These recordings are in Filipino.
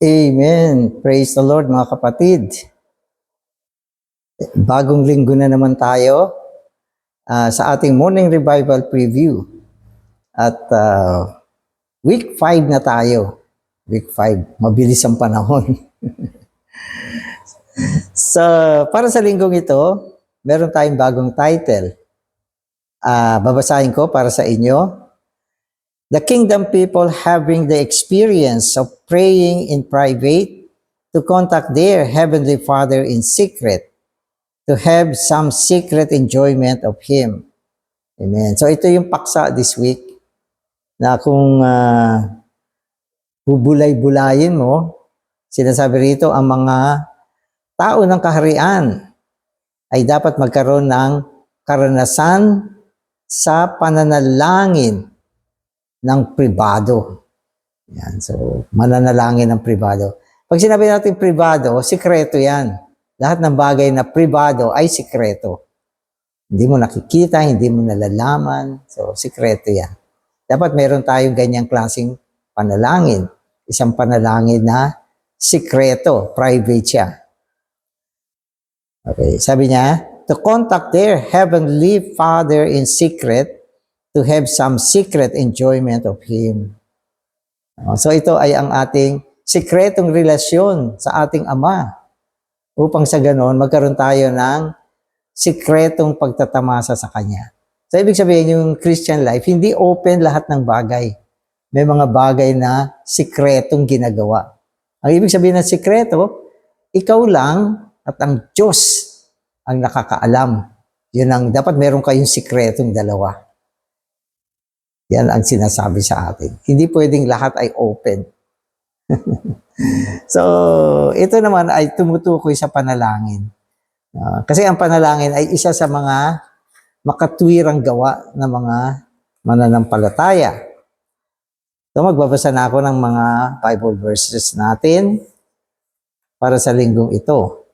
Amen. Praise the Lord mga kapatid. Bagong linggo na naman tayo sa ating morning revival preview. At week 5 na tayo. Week 5. Mabilis ang panahon. Para sa linggong ito, meron tayong bagong title. Babasahin ko para sa inyo. The kingdom people having the experience of praying in private to contact their Heavenly Father in secret, to have some secret enjoyment of Him. Amen. So ito yung paksa this week na kung bubulay-bulayin mo, sinasabi rito ang mga tao ng kaharian ay dapat magkaroon ng karanasan sa pananalangin ng pribado. Yan. So, mananalangin ng pribado. Pag sinabi natin pribado, sikreto yan. Lahat ng bagay na pribado ay sikreto. Hindi mo nakikita, hindi mo nalalaman. So, sikreto yan. Dapat meron tayong ganyang klaseng panalangin. Isang panalangin na sikreto, private siya. Okay, sabi niya, to contact their Heavenly Father in secret, to have some secret enjoyment of Him. So ito ay ang ating sikretong relasyon sa ating Ama. Upang sa ganon, magkaroon tayo ng sikretong pagtatamasa sa Kanya. So ibig sabihin, yung Christian life, hindi open lahat ng bagay. May mga bagay na sikretong ginagawa. Ang ibig sabihin ng sikreto, ikaw lang at ang Diyos ang nakakaalam. Yun ang dapat meron kayong sikretong dalawa. Yan ang sinasabi sa atin. Hindi pwedeng lahat ay open. So, ito naman ay tumutukoy sa panalangin. Kasi ang panalangin ay isa sa mga makatwirang gawa ng mga mananampalataya. So, magbabasa na ako ng mga Bible verses natin para sa linggong ito.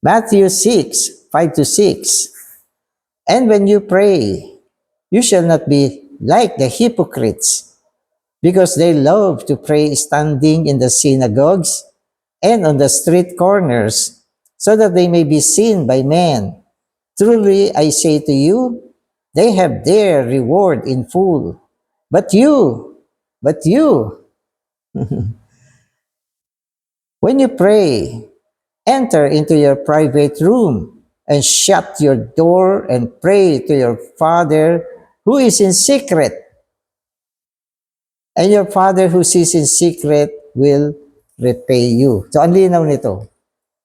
Matthew 6, 5-6. And when you pray, you shall not be like the hypocrites, because they love to pray standing in the synagogues and on the street corners, so that they may be seen by men. Truly, I say to you, they have their reward in full. But you, when you pray, enter into your private room and shut your door and pray to your Father who is in secret. And your Father who sees in secret will repay you. So, ang linaw nito.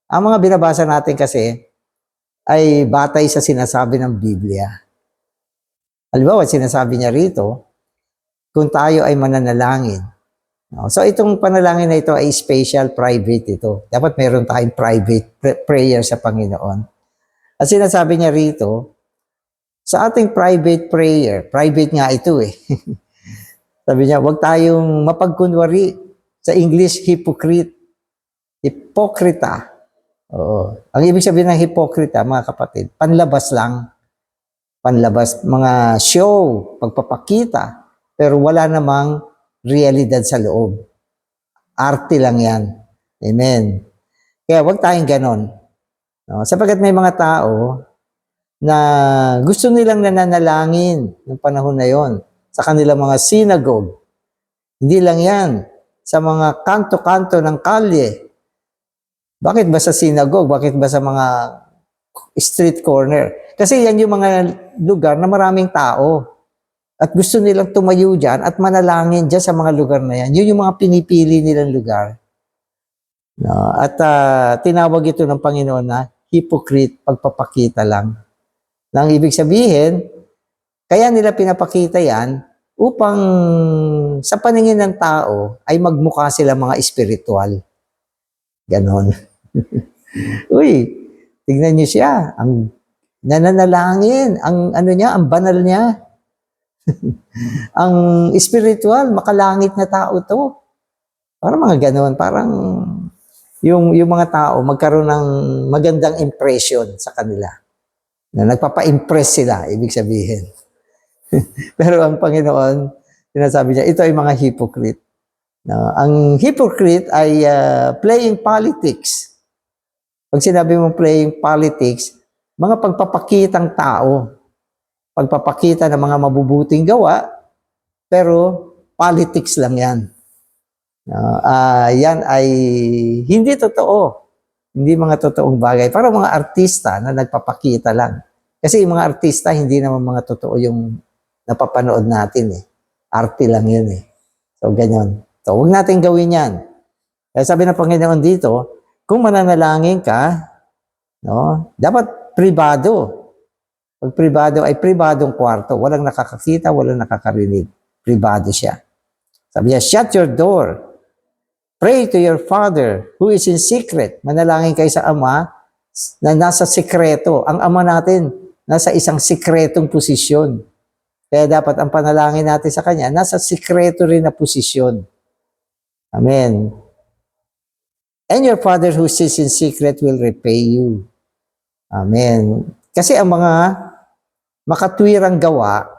Ang mga binabasa natin kasi ay batay sa sinasabi ng Biblia. Halimbawa, sinasabi niya rito, kung tayo ay mananalangin. So, itong panalangin na ito ay special, private ito. Dapat meron tayong private prayer sa Panginoon. At sinasabi niya rito, sa ating private prayer, private nga ito eh. Sabi niya, huwag tayong mapagkunwari. Sa English, hypocrite. Hipokrita. Oo. Ang ibig sabihin ng hipokrita, mga kapatid, panlabas lang. Panlabas, mga show, pagpapakita. Pero wala namang realidad sa loob. Arte lang yan. Amen. Kaya huwag tayong ganon. No? Sapagkat may mga tao na gusto nilang nananalangin ng panahon na yon sa kanilang mga synagogue. Hindi lang yan. Sa mga kanto-kanto ng kalye. Bakit ba sa synagogue? Bakit ba sa mga street corner? Kasi yan yung mga lugar na maraming tao. At gusto nilang tumayo dyan at manalangin dyan sa mga lugar na yan. Yun yung mga pinipili nilang lugar. No? At tinawag ito ng Panginoon na hypocrite, pagpapakita lang. Nang ibig sabihin, kaya nila pinapakita yan upang sa paningin ng tao ay magmukha sila mga espiritual. Ganon. Uy, tingnan niyo siya. Ang nananalangin, ang ano niya, ang banal niya. Ang espiritual, makalangit na tao to. Parang mga ganon. Parang yung mga tao magkaroon ng magandang impression sa kanila. Na nagpapa-impress sila, ibig sabihin. Pero ang Panginoon, sinasabi niya, ito ay mga hypocrite. No, ang hypocrite ay playing politics. Pag sinabi mong playing politics, mga pagpapakitang tao, pagpapakita ng mga mabubuting gawa, pero politics lang yan. No, yan ay hindi totoo. Hindi mga totoong bagay. Para mga artista na nagpapakita lang. Kasi yung mga artista, hindi naman mga totoo yung napapanood natin eh. Arte lang yun eh. So, ganyan. So, huwag natin gawin yan. Kaya sabi ng Panginoon dito, kung mananalangin ka, no, dapat pribado. Pag pribado ay pribadong kwarto. Walang nakakakita, walang nakakarinig. Pribado siya. Sabi niya, shut your door. Pray to your Father who is in secret. Manalangin kayo sa Ama na nasa sikreto. Ang Ama natin, nasa isang sikretong posisyon. Kaya dapat ang panalangin natin sa Kanya, nasa sikreto rin na posisyon. Amen. And your Father who sits in secret will repay you. Amen. Kasi ang mga makatwirang gawa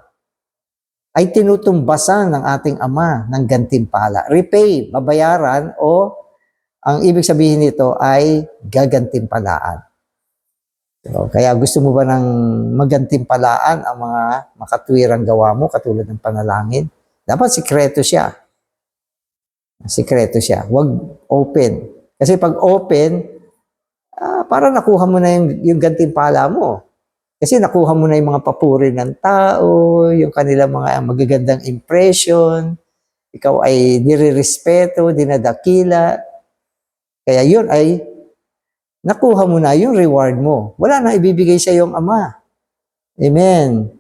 ay tinutumbasan ng ating Ama ng gantimpala. Repay, babayaran, o ang ibig sabihin nito ay gagantimpalaan. So, kaya gusto mo ba ng magantimpalaan ang mga makatwirang gawa mo, katulad ng panalangin? Dapat sikreto siya. Sikreto siya. Huwag open. Kasi pag open, parang nakuha mo na yung gantimpala mo. Kasi nakuha mo na yung mga papuri ng tao, yung kanilang mga magagandang impression, ikaw ay nire-respeto, dinadakila. Kaya yun ay nakuha mo na yung reward mo. Wala na ibibigay sa iyong Ama. Amen.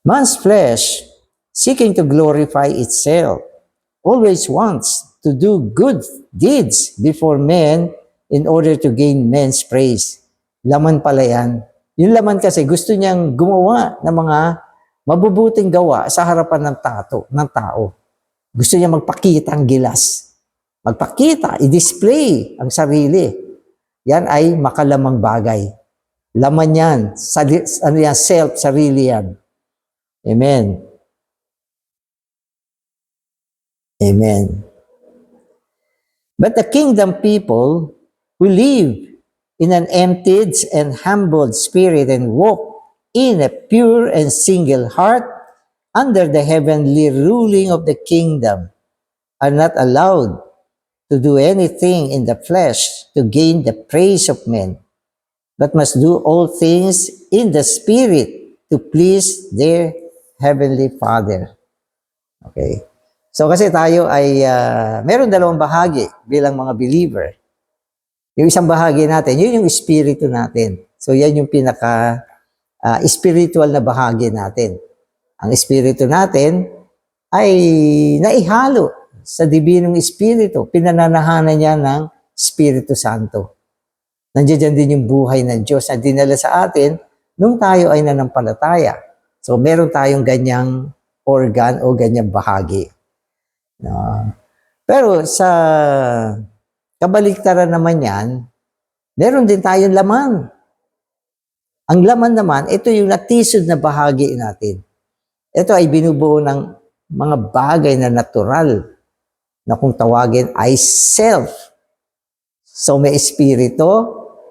Man's flesh, seeking to glorify itself, always wants to do good deeds before men in order to gain men's praise. Laman pala yan. Yung laman kasi gusto niyang gumawa ng mga mabubuting gawa sa harapan ng tao. Gusto niya magpakita ang gilas. Magpakita, i-display ang sarili. Yan ay makalamang bagay. Laman yan, self, sarili yan. Amen. Amen. But the kingdom people who live in an emptied and humbled spirit and walk in a pure and single heart under the heavenly ruling of the kingdom are not allowed to do anything in the flesh to gain the praise of men, but must do all things in the spirit to please their heavenly Father. Okay. So kasi tayo ay meron dalawang bahagi bilang mga believer. Yung isang bahagi natin, yun yung espiritu natin. So yan yung pinaka spiritual na bahagi natin. Ang espiritu natin ay naihalo sa Dibinong Espiritu. Pinananahanan niya ng Espiritu Santo. Nandiyan din yung buhay ng Diyos na dinala sa atin nung tayo ay nanampalataya. So meron tayong ganyang organ o ganyang bahagi. No. Pero sa kabaliktaran naman yan, meron din tayong laman. Ang laman naman, ito yung natisod na bahagi natin. Ito ay binubuo ng mga bagay na natural na kung tawagin ay self. So may espiritu,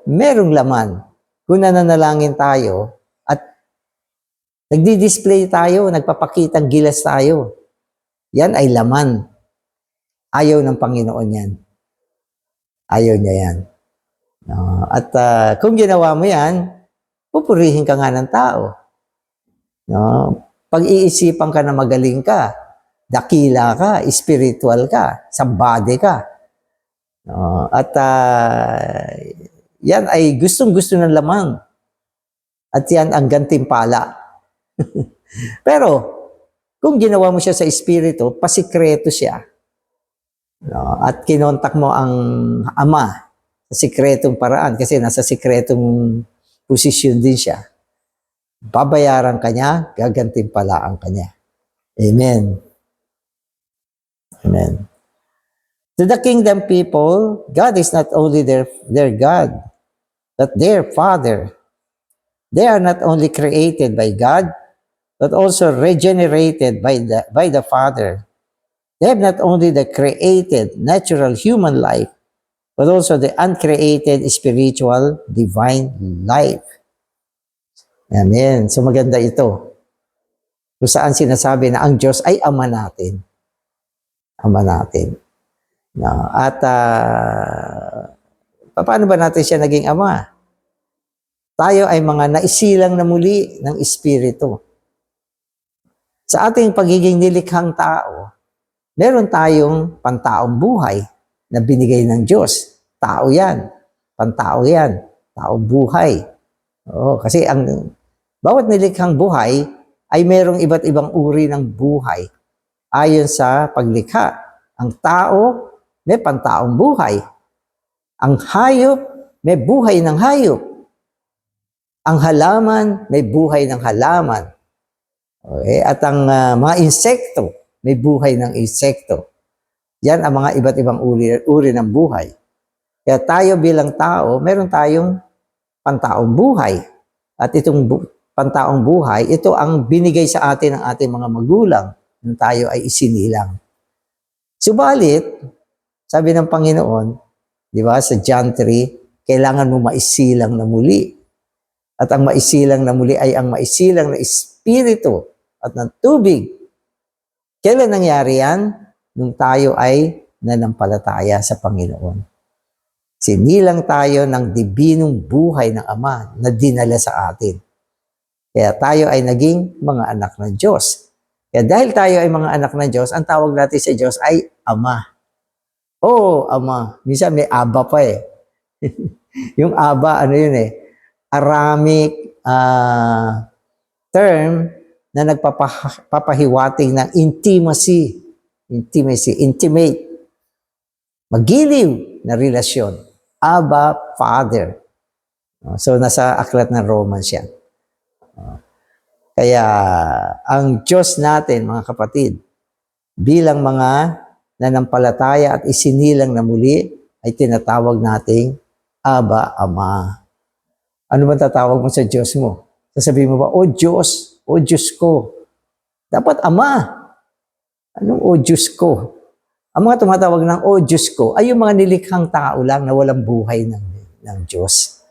merong laman. Kung nananalangin tayo at nagdi-display tayo, nagpapakitang gilas tayo, yan ay laman. Ayaw ng Panginoon yan. Ayaw niya yan. At kung ginawa mo yan, pupurihin ka nga ng tao. Pag-iisipan ka na magaling ka, dakila ka, spiritual ka, somebody ka. At yan ay gustong-gusto ng lamang. At yan ang gantimpala. Pero, kung ginawa mo siya sa espiritu, pasikreto siya. At kinontak mo ang Ama sa sikretong paraan kasi nasa sikretong posisyon din siya. Babayaran ka niya, gagantimpalaan ka niya. Amen. Amen. To the kingdom people, God is not only their God, but their Father. They are not only created by God, but also regenerated by the Father. They have not only the created natural human life, but also the uncreated spiritual divine life. Amen. So maganda ito. Kung saan sinasabi na ang Diyos ay Ama natin. Ama natin. No? At paano ba natin siya naging Ama? Tayo ay mga naisilang na muli ng Espiritu. Sa ating pagiging nilikhang tao, meron tayong pantaong buhay na binigay ng Diyos. Tao yan. Pantao yan. Taong buhay. Oo, kasi ang bawat nilikhang buhay ay merong iba't ibang uri ng buhay. Ayon sa paglikha, ang tao may pantaong buhay. Ang hayop may buhay ng hayop. Ang halaman may buhay ng halaman. Okay? At ang mga insekto may buhay ng insekto. Yan ang mga iba't ibang uri ng buhay. Kaya tayo bilang tao, meron tayong pantaong buhay. At itong pantaong buhay, ito ang binigay sa atin ng ating mga magulang nung tayo ay isinilang. Subalit, sabi ng Panginoon, di ba, sa John 3, kailangan mo maisilang na muli. At ang maisilang na muli ay ang maisilang na espiritu at ng tubig. Kailan nangyari yan? Nung tayo ay nanampalataya sa Panginoon. Sinilang tayo ng dibinong buhay ng Ama na dinala sa atin. Kaya tayo ay naging mga anak ng Diyos. Kaya dahil tayo ay mga anak ng Diyos, ang tawag natin sa Diyos ay Ama. Oo, Ama. Minsan may Aba pa eh. Yung Aba, ano yun eh? Aramic term na nagpapahiwating ng intimacy. Intimate. Magiliw na relasyon. Abba, Father. So, nasa aklat ng Romans yan. Kaya, ang Diyos natin, mga kapatid, bilang mga nanampalataya at isinilang na muli, ay tinatawag nating Abba, Ama. Ano ba tatawag mo sa Diyos mo? Sasabihin mo ba, O Diyos ko. Dapat Ama. Anong O Diyos ko? Ang mga tumatawag ng O Diyos ko ay yung mga nilikhang tao lang na walang buhay ng Diyos.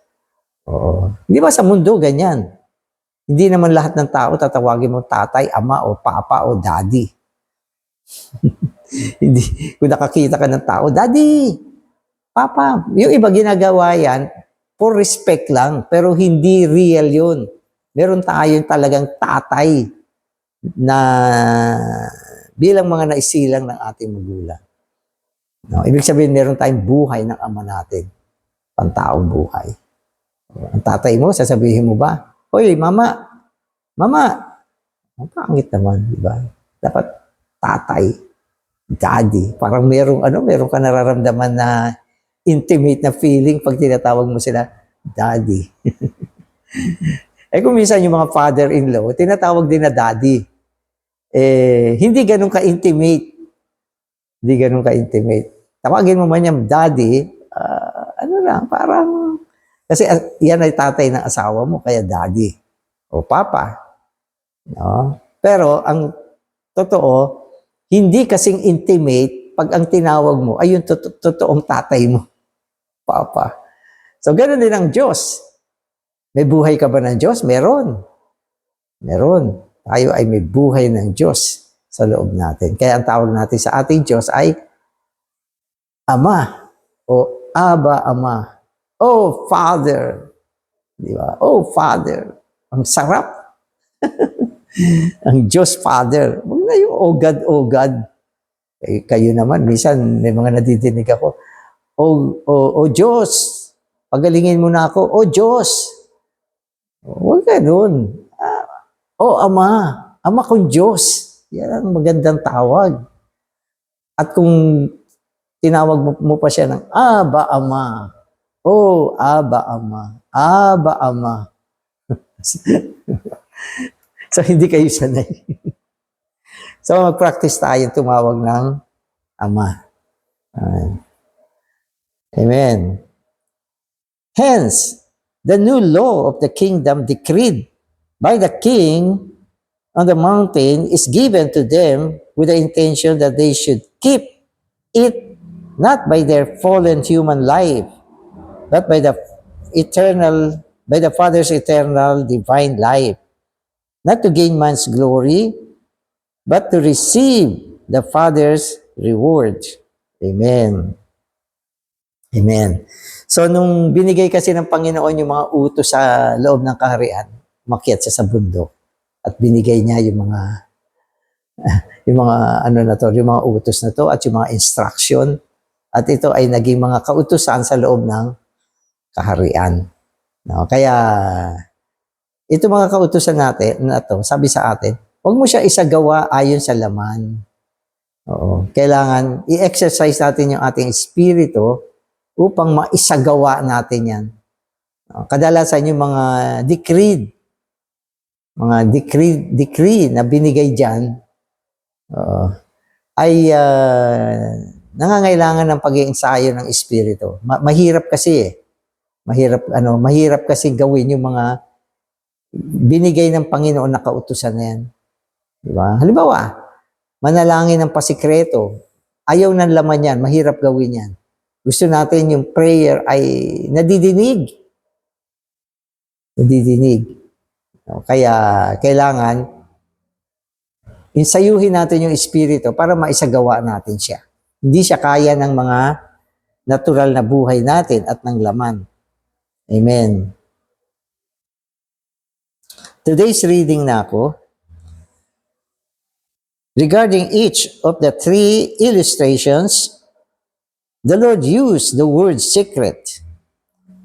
Oo. Hindi ba sa mundo ganyan? Hindi naman lahat ng tao tatawagin mo tatay, ama, o papa, o daddy. Hindi. Kung nakakita ka ng tao, daddy, papa. Yung iba ginagawa yan, for respect lang, pero hindi real yun. Meron tayong talagang tatay na bilang mga naisilang ng ating magulang. No, ibig sabihin, meron tayong buhay ng Ama natin. Pantaong buhay. Ang tatay mo, sasabihin mo ba, Hoy, mama, ang pangit naman, di ba? Dapat tatay, daddy. Parang meron ka nararamdaman na intimate na feeling pag tinatawag mo sila daddy. Eh kung minsan yung mga father-in-law, tinatawag din na daddy. Hindi ganun ka-intimate. Hindi ganun ka-intimate. Tawagin mo man yung daddy, parang, kasi yan ay tatay ng asawa mo, kaya daddy. O papa. No? Pero ang totoo, hindi kasing intimate pag ang tinawag mo ay yung totoong tatay mo. Papa. So, ganoon din ang Diyos. May buhay ka ba ng Diyos? Meron. Tayo ay may buhay ng Diyos sa loob natin. Kaya ang tawag natin sa ating Diyos ay Ama o Abba, Ama. Oh, Father. Di ba? Oh, Father. Ang sarap. Ang Diyos, Father. Huwag na yung oh God. Kayo naman, minsan may mga nadidinig ako, O Diyos, pagalingin mo na ako. O Diyos. Huwag ganun. O Ama kong Diyos. Yan ang magandang tawag. At kung tinawag mo pa siya ng Abba, Ama. O Abba, Ama. Abba, Ama. So, hindi kayo sanay. So, mag-practice tayo tumawag ng Ama. Amen. Hence, the new law of the kingdom decreed by the king on the mountain is given to them with the intention that they should keep it not by their fallen human life, but by the Father's eternal divine life, not to gain man's glory, but to receive the Father's reward. Amen. Amen. So, nung binigay kasi ng Panginoon yung mga utos sa loob ng kaharian, umakyat siya sa bundok at binigay niya yung mga ano na to, yung mga utos na to at yung mga instruction, at ito ay naging mga kautusan sa loob ng kaharian. No? Kaya ito mga kautusan natin na to, sabi sa atin, huwag mo siya isagawa ayon sa laman. Oo. Kailangan i-exercise natin yung ating espiritu upang maisagawa natin yan. Kadalasan yung mga decree na binigay dyan, ay nangangailangan ng pag-iensayo ng espiritu. Mahirap kasi mahirap kasi gawin yung mga binigay ng Panginoon na kautusan na yan. Diba? Halimbawa, manalangin ng pasikreto, ayaw ng laman yan, mahirap gawin yan. Gusto natin yung prayer ay nadidinig. Kaya kailangan insayuhin natin yung espiritu para maisagawa natin siya. Hindi siya kaya ng mga natural na buhay natin at ng laman. Amen. Today's reading na ako, regarding each of the three illustrations, the Lord used the word secret.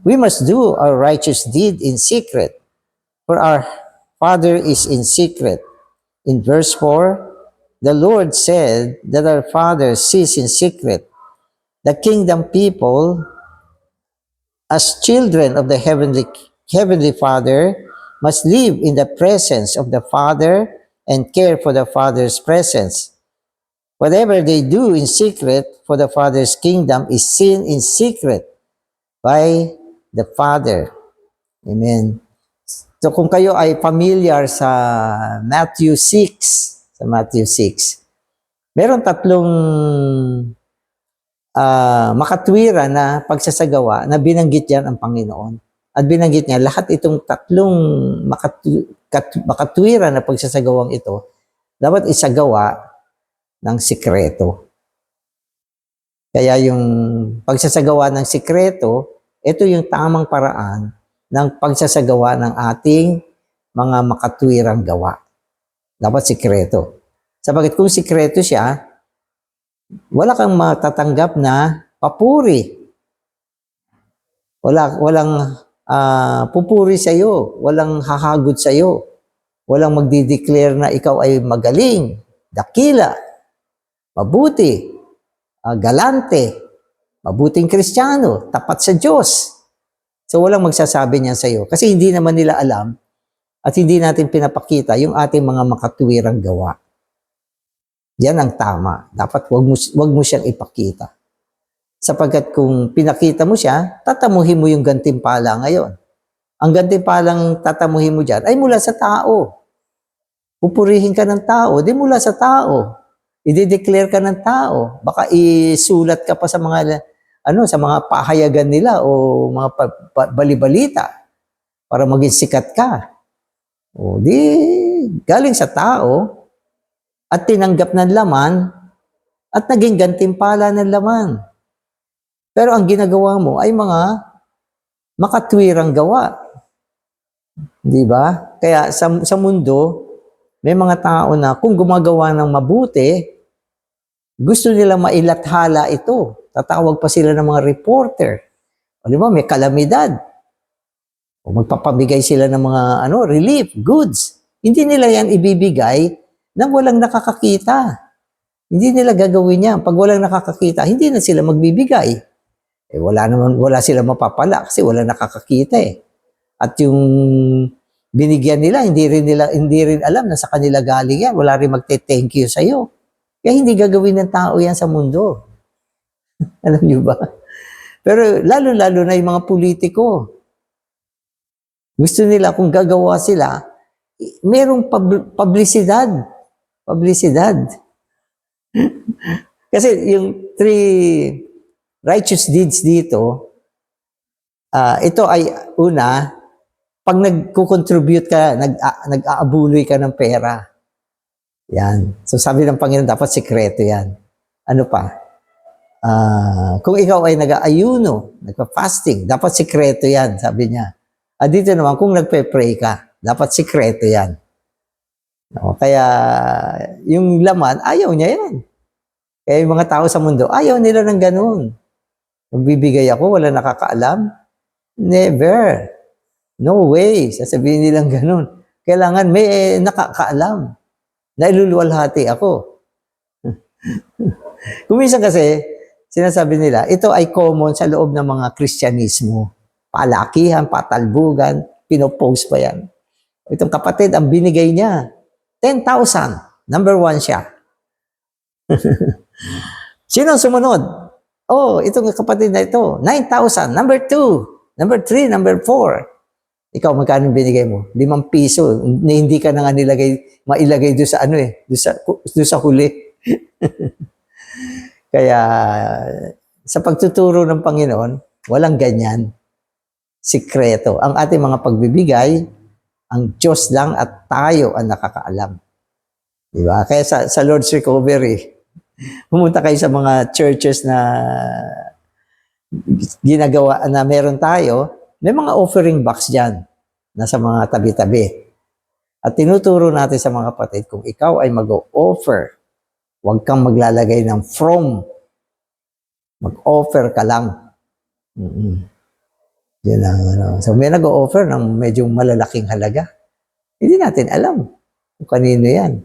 We must do our righteous deed in secret, for our Father is in secret. In verse 4, the Lord said that our Father sees in secret. The kingdom people, as children of the Heavenly Father, must live in the presence of the Father and care for the Father's presence. Whatever they do in secret for the Father's kingdom is seen in secret by the Father. Amen. So kung kayo ay familiar sa Matthew 6, meron tatlong makatwiran na pagsasagawa na binanggit diyan ang Panginoon. At binanggit niya lahat itong tatlong makatwiran na pagsasagawang ito dapat isagawa ng sikreto. Kaya yung pagsasagawa ng sikreto, ito yung tamang paraan ng pagsasagawa ng ating mga makatwirang gawa. Dapat sikreto. Sapagkat kung sikreto siya, wala kang matatanggap na papuri. Walang pupuri sa iyo, walang hahagod sa iyo, walang magdi-declare na ikaw ay magaling, dakila, mabuti, galante, mabuting Kristiyano, tapat sa Diyos. So walang magsasabi niyan sa iyo kasi hindi naman nila alam at hindi natin pinapakita yung ating mga makatuwirang gawa. Yan ang tama. Dapat wag mo siyang ipakita. Sapagkat kung pinakita mo siya, tatamuhin mo yung gantimpala ngayon. Ang gantimpalang tatamuhin mo dyan ay mula sa tao. Pupurihin ka ng tao, di mula sa tao. I-declare ka ng tao. Baka isulat ka pa sa mga pahayagan nila o mga balibalita para maging sikat ka. O di galing sa tao at tinanggap ng laman at naging gantimpala ng laman. Pero ang ginagawa mo ay mga makatwirang gawa. Di ba? Kaya sa mundo, may mga tao na kung gumagawa ng mabuti, gusto nila mailathala ito. Tatawag pa sila ng mga reporter. O di ba, may kalamidad. O magpapamigay sila ng mga relief, goods. Hindi nila yan ibibigay nang walang nakakakita. Hindi nila gagawin yan. Pag walang nakakakita, hindi na sila magbibigay. Wala sila mapapala kasi wala nakakakita eh. At yung binigyan nila, hindi rin alam na sa kanila galing yan. Wala rin magte-thank you sa iyo. Kaya hindi gagawin ng tao yan sa mundo. Alam niyo ba? Pero lalo-lalo na yung mga politiko. Gusto nila kung gagawa sila, merong publisidad. Kasi yung three righteous deeds dito, ito ay una, pag nagko-contribute ka, nag-aabuloy ka ng pera. Yan. So sabi ng Panginoon, dapat sikreto yan. Ano pa? Kung ikaw ay nag-aayuno, nagpa-fasting, dapat sikreto yan, sabi niya. Dito naman, kung nagpe-pray ka, dapat sikreto yan. No? Kaya, yung laman, ayaw niya yan. Kaya yung mga tao sa mundo, ayaw nila ng ganun. Magbibigay ako, wala nakakaalam. Never. No way. Sasabihin nilang ganun. Kailangan may nakakaalam. Nailuluwalhati ako. Kung minsan kasi, sinasabi nila, ito ay common sa loob ng mga Kristyanismo. Palakihan, patalbugan, pinopost pa yan. Itong kapatid, ang binigay niya, 10,000. Number 1 siya. Sino ang sumunod? Itong kapatid na ito, 9,000. Number 2. Number 3, number 4. Ikaw, magkano binigay mo? 5 piso. Hindi ka na nga mailagay doon sa doon sa huli. Kaya, sa pagtuturo ng Panginoon, walang ganyan. Sikreto. Ang ating mga pagbibigay, ang Diyos lang at tayo ang nakakaalam. Diba? Kaya sa Lord's Recovery, pumunta kayo sa mga churches na ginagawa na meron tayo, may mga offering box dyan, nasa mga tabi-tabi. At tinuturo natin sa mga kapatid, kung ikaw ay mag-offer, huwag kang maglalagay ng from. Mag-offer ka lang. Yan ang, So may nag-offer ng medyo malalaking halaga. Hindi natin alam kung kanino yan.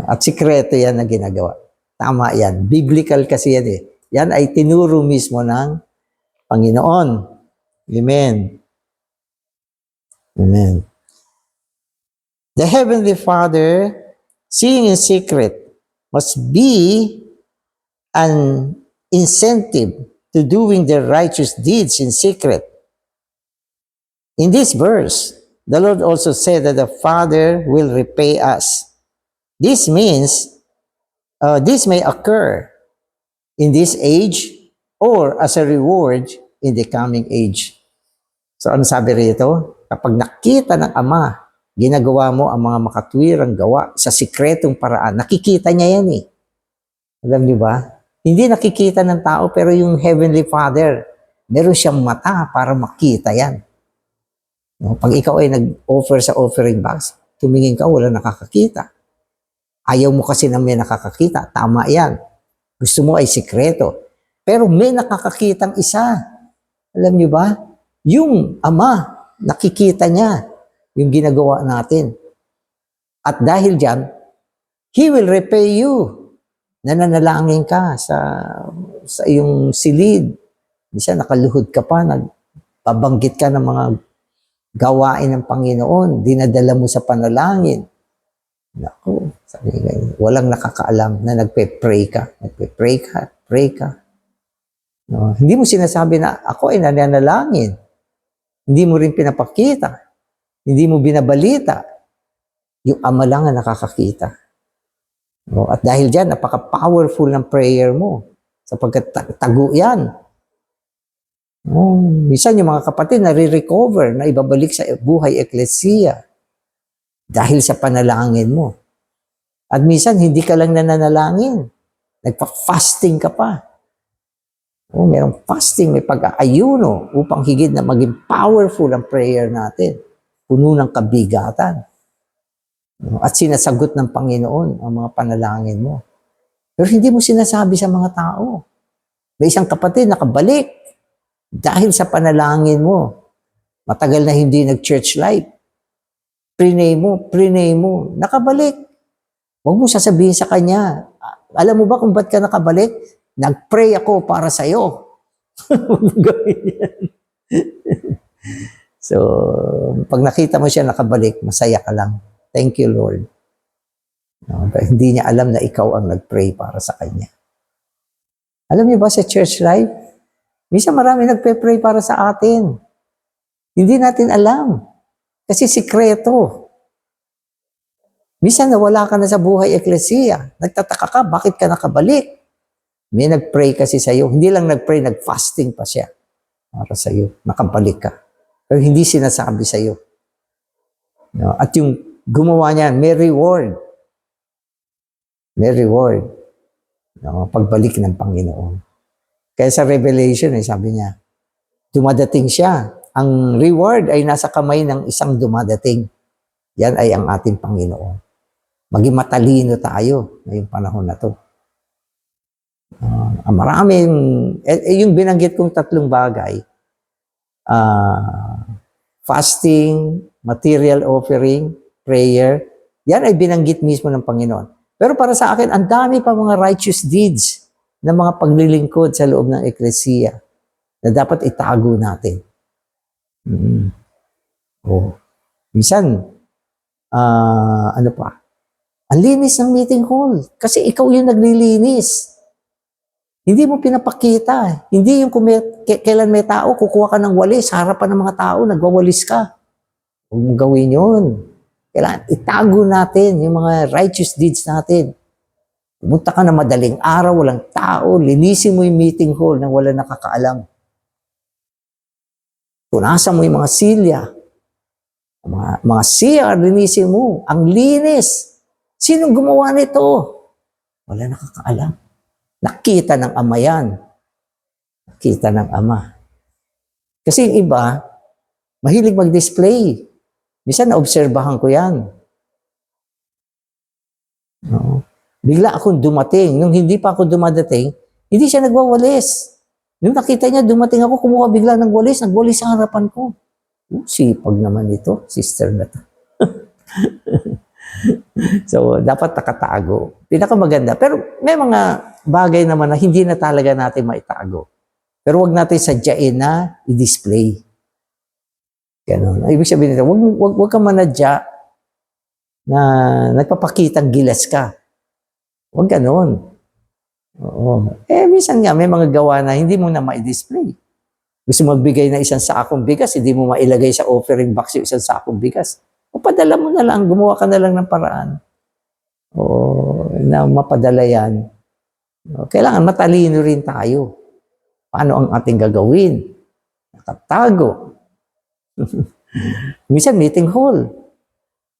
At sikreto yan na ginagawa. Tama yan. Biblical kasi yan eh. Yan ay tinuro mismo ng Panginoon. Amen. Amen. The Heavenly Father, seeing in secret, must be an incentive to doing the righteous deeds in secret. In this verse, the Lord also said that the Father will repay us. This means, this may occur in this age or as a reward in the coming age. So ano sabi rito? Kapag nakita ng Ama, ginagawa mo ang mga makatwirang gawa sa sikretong paraan. Nakikita niya yan eh. Alam niyo ba? Hindi nakikita ng tao pero yung Heavenly Father, meron siyang mata para makita yan. No? Pag ikaw ay nag-offer sa offering box, tumingin ka, wala nakakakita. Ayaw mo kasi na may nakakakita. Tama yan. Gusto mo ay sikreto. Pero may nakakakitang isa. Alam niyo ba? Yung Ama, nakikita niya yung ginagawa natin. At dahil dyan, He will repay you. Nananalangin ka sa iyong silid. Minsan nakaluhod ka pa, nagpabanggit ka ng mga gawain ng Panginoon, dinadala mo sa panalangin. Naku, sabi nga, walang nakakaalam na nagpe-pray ka. Nagpe-pray ka, pray ka. No, hindi mo sinasabi na ako ay nananalangin. Hindi mo rin pinapakita. Hindi mo binabalita. Yung Ama lang ang nakakakita. No, at dahil dyan, napaka-powerful ng prayer mo. Sapagkat tago yan. No, minsan yung mga kapatid nare-recover, na ibabalik sa buhay eklesiya. Dahil sa panalangin mo. At minsan, hindi ka lang nananalangin. Nagpa-fasting ka pa. Merong fasting, may pag-aayuno upang higit na maging powerful ang prayer natin. Puno ng kabigatan. At sinasagot ng Panginoon ang mga panalangin mo. Pero hindi mo sinasabi sa mga tao. May isang kapatid nakabalik dahil sa panalangin mo. Matagal na hindi nag-church life. Prinay mo, nakabalik. Huwag mo sasabihin sa kanya, alam mo ba kung ba't ka nakabalik? Nag-pray ako para sa'yo. Huwag mo gawin yan. So, pag nakita mo siya nakabalik, masaya ka lang. Thank you, Lord. No, hindi niya alam na ikaw ang nag-pray para sa kanya. Alam niyo ba sa church life, minsan marami nagpe-pray para sa atin. Hindi natin alam. Kasi sikreto. Minsan nawala ka na sa buhay eklesiya. Nagtataka ka, bakit ka nakabalik? May nag-pray kasi sa'yo. Hindi lang nag-pray, nag-fasting pa siya para sa'yo. Nakabalik ka. Pero hindi sinasabi sa'yo. No? At yung gumawa niyan, may reward. May reward. No? Pagbalik ng Panginoon. Kaya sa Revelation, sabi niya, dumadating siya. Ang reward ay nasa kamay ng isang dumadating. Yan ay ang ating Panginoon. Maging matalino tayo ngayong panahon na to. Maraming, yung binanggit kong 3 bagay, fasting, material offering, prayer, yan ay binanggit mismo ng Panginoon. Pero para sa akin, ang dami pa mga righteous deeds na mga paglilingkod sa loob ng eklesiya na dapat itago natin. Minsan, ano pa? Ang linis ng meeting hall. Kasi ikaw yung naglilinis. Hindi mo pinapakita. Hindi yung kailan may tao, kukuha ka ng walis, sa harapan ng mga tao, nagwawalis ka. Huwag mong gawin yun. Kailangan itago natin yung mga righteous deeds natin. Pumunta ka na madaling araw, walang tao, linisin mo yung meeting hall nang wala nakakaalam. Punasan mo yung mga silya. Mga CR, linisin mo. Ang linis. Sinong gumawa nito? Wala nakakaalam. Nakita ng Ama yan. Nakita ng Ama. Kasi yung iba, mahilig mag-display. Minsan naobserbahan ko yan. No? Bigla akong dumating. Nung hindi pa ako dumadating, hindi siya nagwawalis. Nung nakita niya, dumating ako, kumuha bigla ng walis, nagwalis sa harapan ko. Sipag naman ito, sister na to. So, dapat nakatago. Pinakamaganda. Pero may mga bagay naman na hindi na talaga natin maitago. Pero wag natin sadyain na i-display. Ganun. Ibig sabihin nito, wag ka manadya na nagpapakitang gilas ka. Wag ganun. Oo. Minsan nga, may mga gawa na hindi mo na ma-display. Gusto magbigay na isang sakong bigas, hindi mo mailagay sa offering box yung isang sakong bigas. O padala mo na lang, gumawa ka na lang ng paraan. O na mapadala yan. O, kailangan matalino rin tayo. Paano ang ating gagawin? Nakatago. Minsan meeting hall.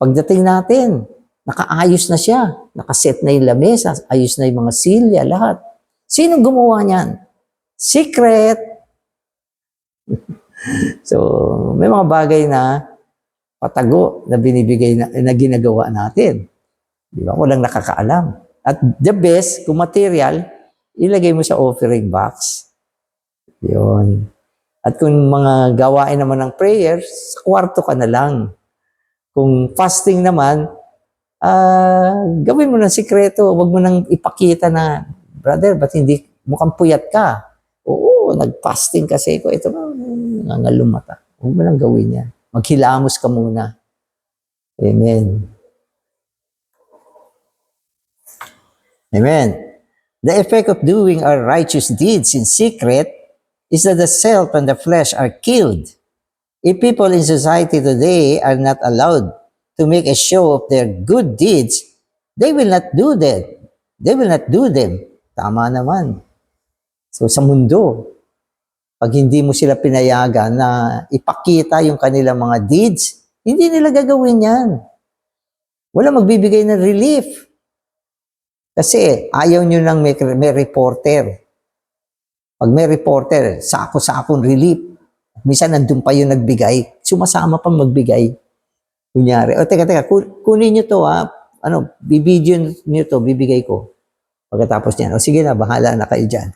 Pagdating natin, nakaayos na siya. Nakaset na yung lamesa, ayos na yung mga silya, lahat. Sinong gumawa niyan? Secret. So, may mga bagay na patago na binibigay na ginagawa natin. Di ba? Walang nakakaalam. At the best, kung material, ilagay mo sa offering box. Yun. At kung mga gawain naman ng prayer, sa kwarto ka na lang. Kung fasting naman, gawin mo ng sikreto. Huwag mo nang ipakita na, brother, ba't hindi mukhang puyat ka? Oo, nag-fasting kasi ko. Ito na, nangalumata. Huwag mo nang gawin yan. Maghilamos ka muna. Amen. Amen. The effect of doing our righteous deeds in secret is that the self and the flesh are killed. If people in society today are not allowed to make a show of their good deeds, they will not do that. They will not do them. Tama naman. So sa mundo, pag hindi mo sila pinayagan na ipakita yung kanilang mga deeds, hindi nila gagawin yan. Wala magbibigay ng relief. Kasi ayaw nyo nang may reporter. Pag may reporter, sako-sakong relief. Minsan nandun pa yung nagbigay, sumasama pang magbigay. Kunyari, teka, kunin nyo to ha. Bibidyo nyo to, bibigay ko. Pagkatapos niyan, sige na, bahala na kayo dyan.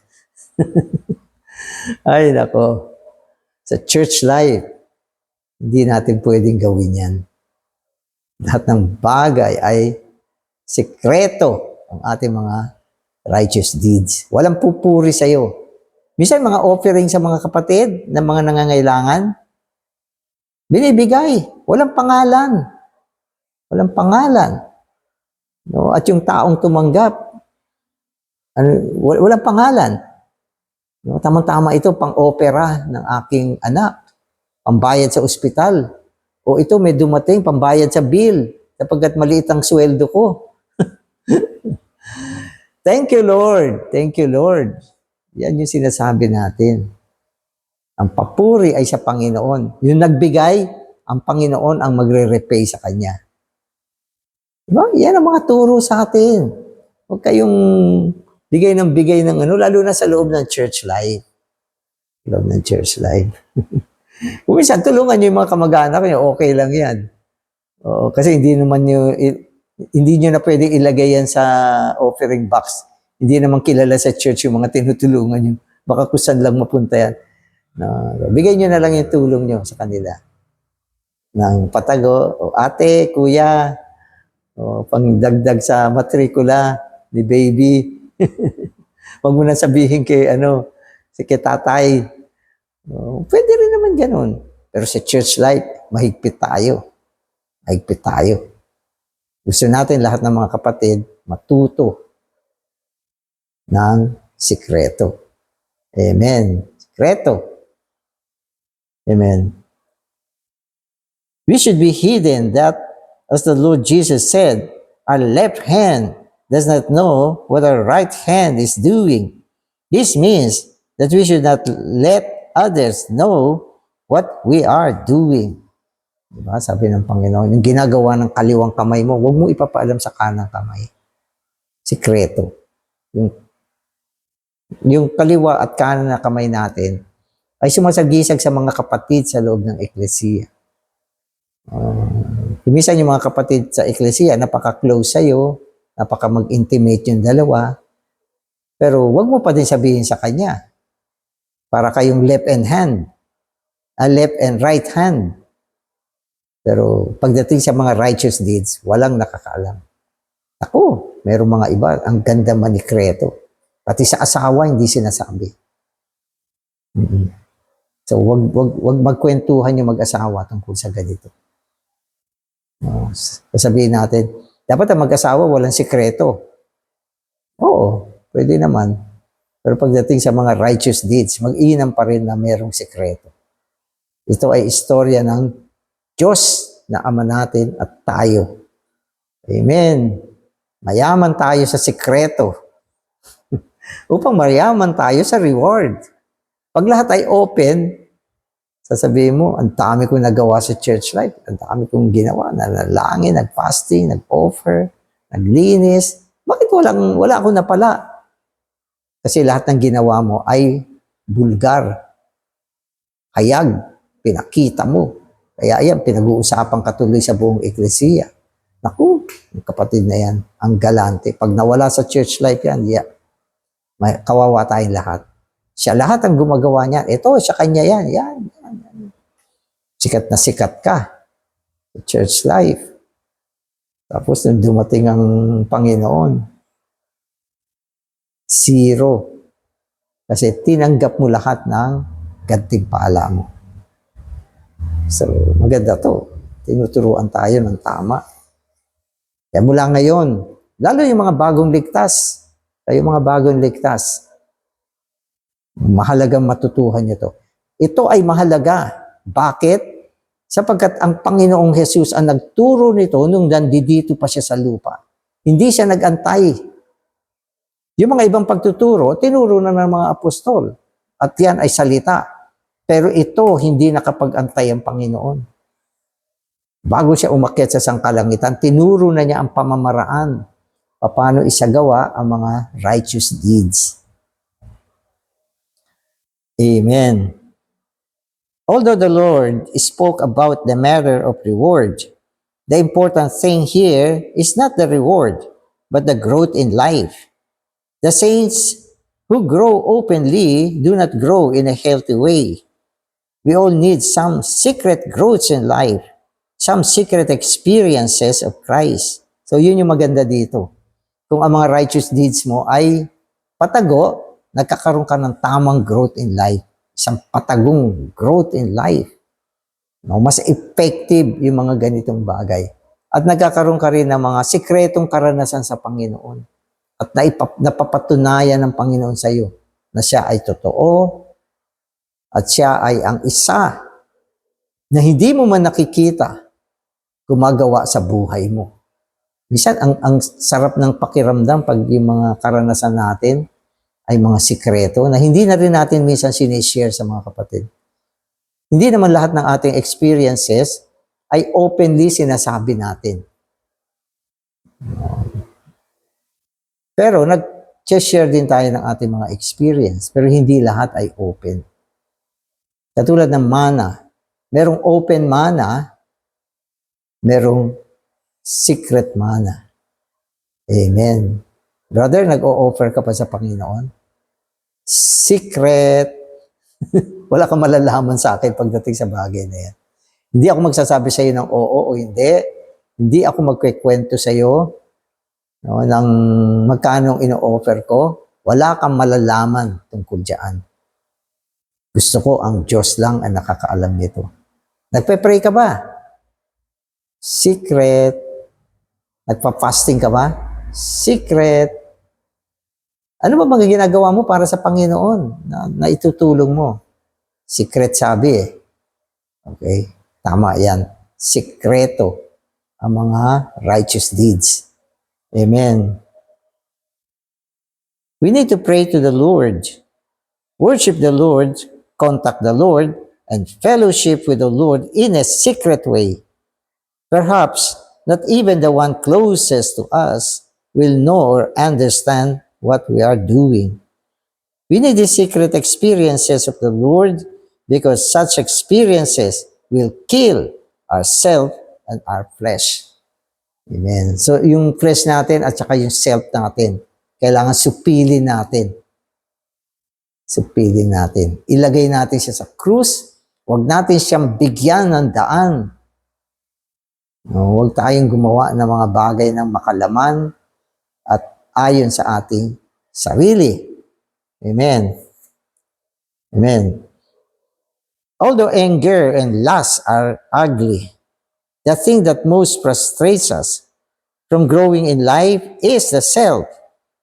Ay, nako. Sa church life, hindi natin pwedeng gawin yan. Lahat ng bagay ay sekreto ang ating mga righteous deeds. Walang pupuri sa'yo. Minsan, mga offering sa mga kapatid ng mga nangangailangan, binibigay. Walang pangalan. Walang pangalan. No? At yung taong tumanggap, walang pangalan. No, tamang-tama ito, pang-opera ng aking anak. Pambayad sa ospital. O ito, may dumating, pambayad sa bill. sapagkat maliit ang sweldo ko. Thank you, Lord. Thank you, Lord. Yan yung sinasabi natin. Ang papuri ay sa Panginoon. Yung nagbigay, ang Panginoon ang magre-repay sa Kanya. Diba? Yan ang mga turo sa atin. Huwag kayong bigay ng ano, lalo na sa loob ng church life. Loob ng church life. Kung minsan, tulungan nyo yung mga kamag-anak nyo, okay lang yan. Oo, kasi hindi nyo na pwede ilagay yan sa offering box. Hindi naman kilala sa church yung mga tinutulungan nyo. Baka kusan lang mapunta yan. No, bigay nyo na lang yung tulong nyo sa kanila. Ng patago, o ate, kuya, o pangdagdag sa matrikula ni baby. Huwag mo na sabihin kay tatay. Pwede rin naman ganun. Pero sa church life, mahigpit tayo. Mahigpit tayo. Gusto natin lahat ng mga kapatid matuto ng sikreto. Amen. Sikreto. Amen. We should be hidden that, as the Lord Jesus said, our left hand does not know what our right hand is doing. This means that we should not let others know what we are doing. Diba? Sabi ng Panginoon, yung ginagawa ng kaliwang kamay mo, huwag mo ipapaalam sa kanang kamay. Sikreto. Yung kaliwa at kanan na kamay natin ay sumasagisag sa mga kapatid sa loob ng eklesiya. Minsan yung mga kapatid sa eklesiya, napaka-close sa'yo, napaka-mag-intimate yung dalawa, pero wag mo pa din sabihin sa kanya, para kayong left and right hand. Pero pagdating sa mga righteous deeds, walang nakakaalam. Ako, merong mga iba, ang ganda manikreto. Pati sa asawa, hindi sinasabi. So, wag magkwentuhan yung mag-asawa tungkol sa ganito. Sabihin natin, dapat ang mag-asawa walang sikreto. Oo, pwede naman. Pero pagdating sa mga righteous deeds, mag-iinam pa rin na merong sikreto. Ito ay istorya ng Diyos na Ama natin at tayo. Amen. Mayaman tayo sa sikreto upang mayaman tayo sa reward. Pag lahat ay open, sasabihin mo, ang dami kong nagawa sa church life, ang dami kong ginawa, nanalangin, nag-fasting, nag-offer, naglinis. Bakit wala akong napala? Kasi lahat ng ginawa mo ay bulgar, hayag, pinakita mo. Kaya yan, pinag-uusapan katuloy sa buong eklesiya. Naku, kapatid na yan, ang galante. Pag nawala sa church life yan, may kawawa tayong lahat. Siya lahat ang gumagawa niyan. Ito, sa kanya yan. Yan. Sikat na sikat ka sa church life. Tapos nung dumating ang Panginoon, zero. Kasi tinanggap mo lahat ng gantimpala mo. So, maganda to. Tinuturuan tayo ng tama. Kaya mula ngayon, lalo yung mga bagong ligtas, mga bagong ligtas, mahalagang matutuhan nyo to. Ito ay mahalaga. Bakit? Sapagkat ang Panginoong Jesus ang nagturo nito nung nandito pa siya sa lupa. Hindi siya nag-antay. Yung mga ibang pagtuturo, tinuro na ng mga apostol. At yan ay salita. Pero ito, hindi nakapag-antay ang Panginoon. Bago siya umakyat sa sangkalangitan, tinuro na niya ang pamamaraan paano isagawa ang mga righteous deeds. Amen. Although the Lord spoke about the matter of reward, the important thing here is not the reward, but the growth in life. The saints who grow openly do not grow in a healthy way. We all need some secret growths in life, some secret experiences of Christ. So yun yung maganda dito. Kung ang mga righteous deeds mo ay patago, nagkakaroon ka ng tamang growth in life. Isang patagong growth in life. No, mas effective yung mga ganitong bagay. At nagkakaroon ka rin ng mga sikretong karanasan sa Panginoon. At napapatunayan ng Panginoon sa iyo na siya ay totoo at siya ay ang isa na hindi mo man nakikita gumagawa sa buhay mo. Minsan, ang sarap ng pakiramdam pag yung mga karanasan natin ay mga sikreto na hindi na rin natin minsan sinishare sa mga kapatid. Hindi naman lahat ng ating experiences ay openly sinasabi natin. Pero nag-share din tayo ng ating mga experience, pero hindi lahat ay open. Katulad ng mana, merong open mana, merong secret mana. Amen. Brother, nag-o-offer ka pa sa Panginoon? Secret. Wala kang malalaman sa akin pagdating sa bagay na yan. Hindi ako magsasabi sa iyo ng oo o hindi. Hindi ako magkikwento sa iyo ng magkano ino-offer ko. Wala kang malalaman tungkol diyan. Gusto ko ang Diyos lang ang nakakaalam nito. Nagpe-pray ka ba? Secret. Nagpa-fasting ka ba? Secret. Ano ba mga ginagawa mo para sa Panginoon na itutulong mo? Secret sabi eh. Okay? Tama yan. Sikreto ang mga righteous deeds. Amen. We need to pray to the Lord. Worship the Lord, contact the Lord, and fellowship with the Lord in a secret way. Perhaps not even the one closest to us will know or understand what we are doing. We need the secret experiences of the Lord because such experiences will kill ourself and our flesh. Amen. So yung flesh natin at saka yung self natin, kailangan supilin natin. Supilin natin. Ilagay natin siya sa krus. Huwag natin siyang bigyan ng daan. No, huwag tayong gumawa ng mga bagay ng makalaman at ayon sa ating sarili. Amen. Amen. Although anger and lust are ugly, the thing that most frustrates us from growing in life is the self.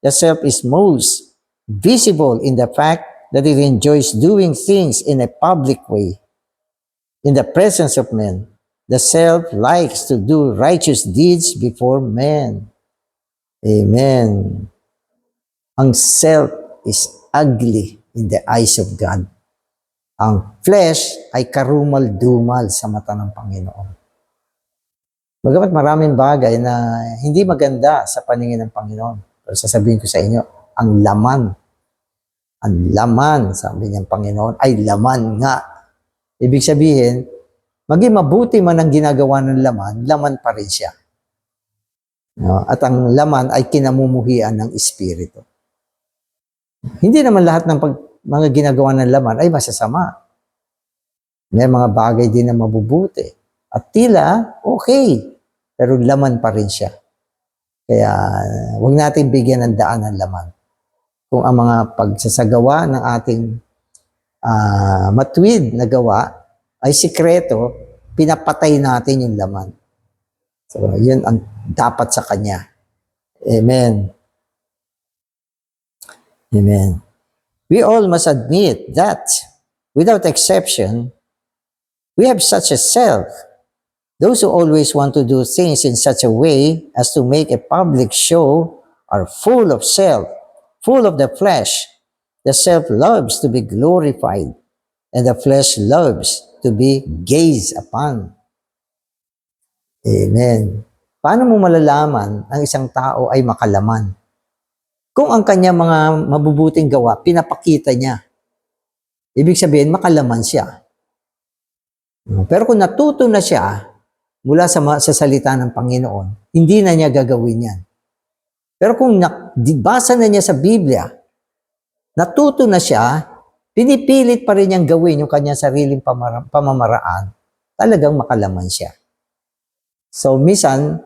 The self is most visible in the fact that it enjoys doing things in a public way, in the presence of men. The self likes to do righteous deeds before men. Amen. Ang self is ugly in the eyes of God. Ang flesh ay karumal-dumal sa mata ng Panginoon. Bagamat maraming bagay na hindi maganda sa paningin ng Panginoon. Pero sasabihin ko sa inyo, ang laman, sabi niyang Panginoon, ay laman nga. Ibig sabihin, maging mabuti man ang ginagawa ng laman pa rin siya. No? At ang laman ay kinamumuhian ng Espiritu. Hindi naman lahat ng mga ginagawa ng laman ay masasama. May mga bagay din na mabubuti. At tila, okay. Pero laman pa rin siya. Kaya huwag natin bigyan ng daan ng laman. Kung ang mga pagsasagawa ng ating matuwid na gawa ay sikreto, pinapatay natin yung laman. So, yun ang dapat sa Kanya. Amen. Amen. We all must admit that, without exception, we have such a self. Those who always want to do things in such a way as to make a public show are full of self, full of the flesh. The self loves to be glorified, and the flesh loves to be gazed upon. Amen. Paano mo malalaman ang isang tao ay makalaman? Kung ang kanya mga mabubuting gawa, pinapakita niya. Ibig sabihin, makalaman siya. Pero kung natuto na siya mula sa salita ng Panginoon, hindi na niya gagawin yan. Pero kung basa na niya sa Biblia, natuto na siya, pinipilit pa rin niyang gawin yung kanyang sariling pamamaraan, talagang makalaman siya. So, minsan,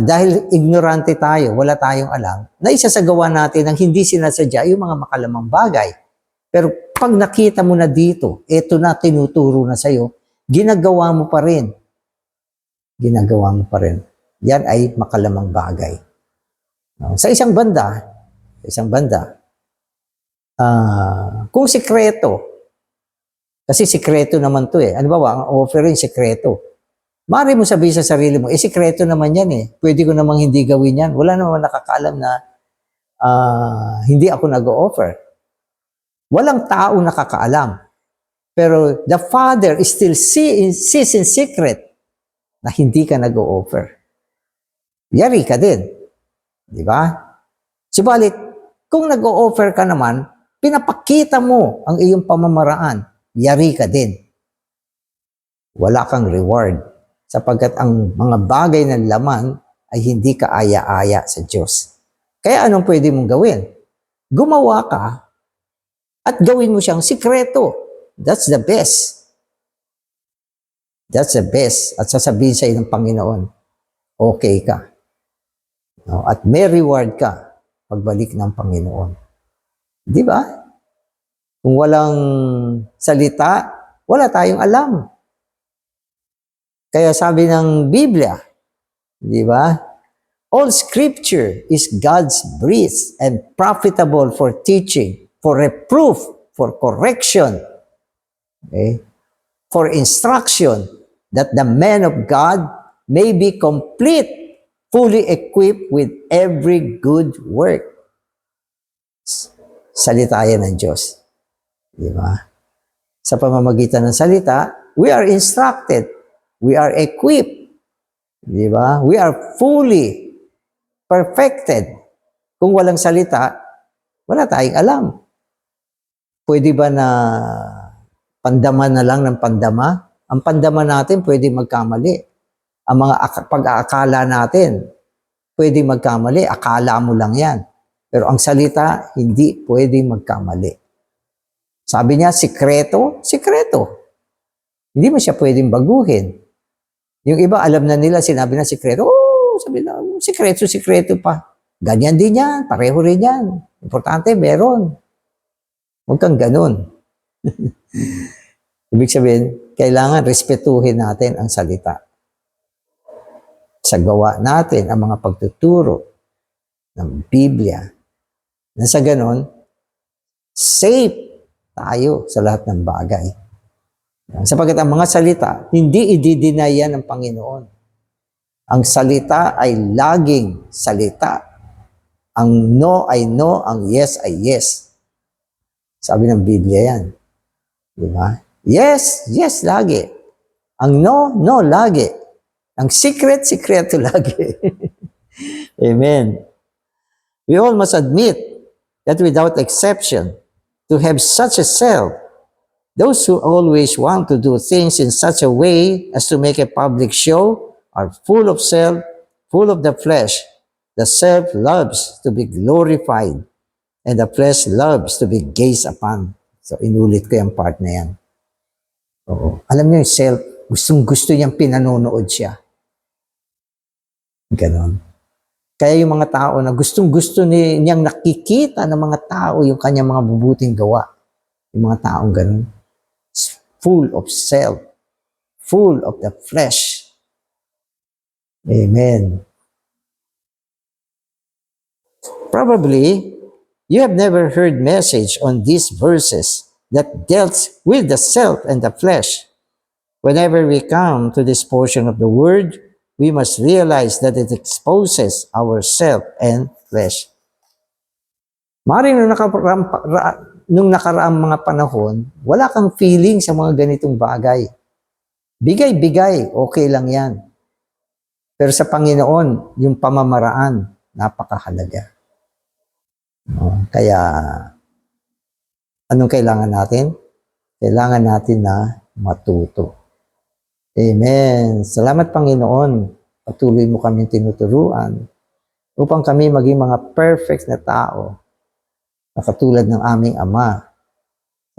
dahil ignorante tayo, wala tayong alam, na isasagawa natin ang hindi sinasadya yung mga makalamang bagay. Pero pag nakita mo na dito, eto na tinuturo na sa'yo, ginagawa mo pa rin. Ginagawa mo pa rin. Yan ay makalamang bagay. Sa isang banda, kung sikreto, kasi sikreto naman to eh. Ano ba ang offering sikreto? Mari mo sabihin sa sarili mo, sikreto naman yan eh. Pwede ko namang hindi gawin yan. Wala naman nakakaalam na hindi ako nag-o-offer. Walang tao nakakaalam. Pero the Father is still sees in secret na hindi ka nag-o-offer. Yari ka din. Di ba? Subalit, kung nag-o-offer ka naman, pinapakita mo ang iyong pamamaraan. Yari ka din. Wala kang reward. Sapagkat ang mga bagay ng laman ay hindi kaaya-aya sa Diyos. Kaya anong pwede mong gawin? Gumawa ka at gawin mo siyang sikreto. That's the best. That's the best. At sasabihin sa iyo ng Panginoon, okay ka. No? At may reward ka pagbalik ng Panginoon. Di ba? Kung walang salita, wala tayong alam. Kaya sabi ng Biblia, di ba? All scripture is God's breathed and profitable for teaching, for reproof, for correction, okay? For instruction, that the man of God may be complete, fully equipped with every good work. Salita yan ng Diyos. Di ba? Sa pamamagitan ng salita, we are instructed. We are equipped. Di ba? We are fully perfected. Kung walang salita, wala tayong alam. Pwede ba na pandama na lang ng pandama? Ang pandama natin pwede magkamali. Ang mga pag-aakala natin pwede magkamali. Akala mo lang yan. Pero ang salita, hindi pwede magkamali. Sabi niya, sikreto, sikreto. Hindi mo siya pwedeng baguhin. Yung iba, alam na nila, sinabi na sikreto. Oh, sabi na, sikreto, sikreto pa. Ganyan din yan, pareho rin yan. Importante, meron. Huwag kang ganun. Ibig sabihin, kailangan respetuhin natin ang salita. Sa gawa natin ang mga pagtuturo ng Biblia. Na sa ganon, safe tayo sa lahat ng bagay. Sapagkat ang mga salita, hindi i-deny yan ng Panginoon. Ang salita ay laging salita. Ang no ay no, ang yes ay yes. Sabi ng Biblia yan. Di ba? Yes, yes, lagi. Ang no, no, lagi. Ang secret, secreto lagi. Amen. We all must admit that without exception, to have such a self, those who always want to do things in such a way as to make a public show are full of self, full of the flesh. The self loves to be glorified and the flesh loves to be gazed upon. So, inulit ko yung part na yan. Oo. Alam niyo yung self, gustong-gusto niyang pinanonood siya. Ganon. Kaya yung mga tao na gustong-gusto niyang nakikita ng mga tao yung kanyang mga mabubuting gawa. Yung mga taong ganon. Full of self. Full of the flesh. Amen. Probably, you have never heard message on these verses that dealt with the self and the flesh. Whenever we come to this portion of the word, we must realize that it exposes our self and flesh. Maring nung nakaraang mga panahon, wala kang feeling sa mga ganitong bagay. Bigay-bigay, okay lang yan. Pero sa Panginoon, yung pamamaraan, napakahalaga. Kaya, anong kailangan natin? Kailangan natin na matuto. Amen. Salamat, Panginoon. Patuloy mo kami tinuturuan upang kami maging mga perfect na tao na katulad ng aming Ama.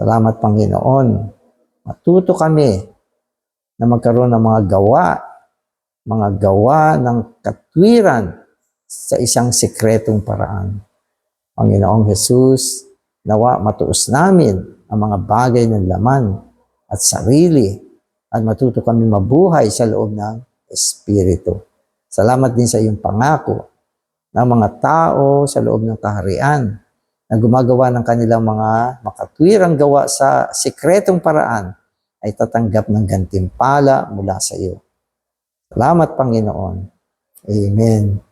Salamat, Panginoon. Matuto kami na magkaroon ng mga gawa ng katwiran sa isang sikretong paraan. Panginoong Jesus, nawa matuos namin ang mga bagay ng laman at sarili at matuto kami mabuhay sa loob ng Espiritu. Salamat din sa iyong pangako ng mga tao sa loob ng kaharian na gumagawa ng kanilang mga makatwirang gawa sa sikretong paraan ay tatanggap ng gantimpala mula sa iyo. Salamat, Panginoon. Amen.